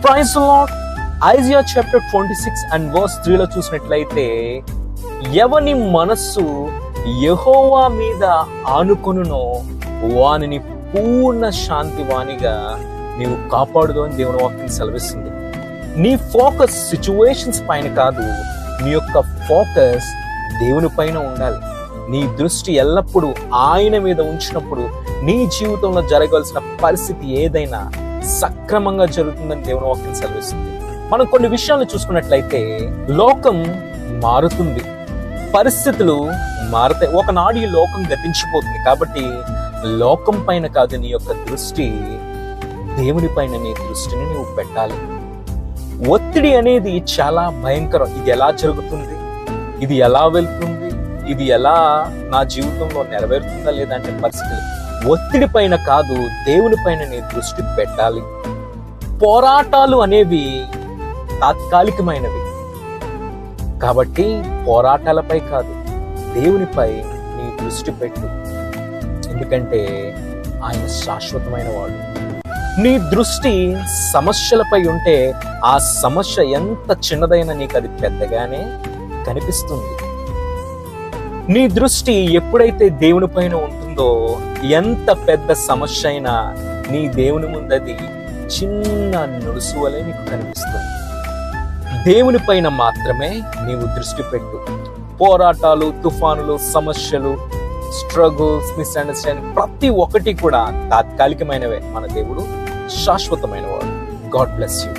Praise Lord. Isaiah chapter 26 and verse 3 లో చూసినట్లయితే, ఎవని మనస్సు యెహోవా మీద ఆనుకొనునో వానిని పూర్ణ శాంతి వానిగా నీవు కాపాడుదు అని దేవుని వాక్యం సెలవిస్తుంది. నీ ఫోకస్ సిచ్యువేషన్స్ పైన కాదు, నీ యొక్క ఫోకస్ దేవుని పైన ఉండాలి. నీ దృష్టి ఎల్లప్పుడూ ఆయన మీద ఉంచినప్పుడు నీ జీవితంలో జరగాల్సిన పరిస్థితి ఏదైనా సక్రమంగా జరుగుతుందని దేవుని వాక్యం సెలవిస్తుంది. మనం కొన్ని విషయాలు చూసుకున్నట్లయితే, లోకం మారుతుంది, పరిస్థితులు మారుతాయి. ఒకనాడు ఈ లోకం గతించిపోతుంది. కాబట్టి లోకం పైన కాదు నీ యొక్క దృష్టి, దేవుని పైన నీ దృష్టిని నువ్వు పెట్టాలి. ఒత్తిడి అనేది చాలా భయంకరం. ఇది ఎలా జరుగుతుంది, ఇది ఎలా వెళ్తుంది, ఇది ఎలా నా జీవితంలో నెరవేరుతుందా లేదంటే పరిస్థితులు. ఒత్తిడి పైన కాదు, దేవుని పైన నీ దృష్టి పెట్టాలి. పోరాటాలు అనేవి తాత్కాలికమైనవి. కాబట్టి పోరాటాలపై కాదు, దేవునిపై నీ దృష్టి పెట్టు. ఎందుకంటే ఆయన శాశ్వతమైన వాడు. నీ దృష్టి సమస్యలపై ఉంటే ఆ సమస్య ఎంత చిన్నదైనా నీకు అది పెద్దగానే కనిపిస్తుంది. నీ దృష్టి ఎప్పుడైతే దేవుని పైన ఉంటుందో, ఎంత పెద్ద సమస్య అయినా నీ దేవుని ముందది చిన్న నుడుసు వలె నీకు కనిపిస్తుంది. దేవుని పైన మాత్రమే నీవు దృష్టి పెట్టు. పోరాటాలు, తుఫానులు, సమస్యలు, స్ట్రగుల్స్, మిస్అండర్స్టాండింగ్ ప్రతి ఒక్కటి కూడా తాత్కాలికమైనవే. మన దేవుడు శాశ్వతమైన వాడు. God bless you.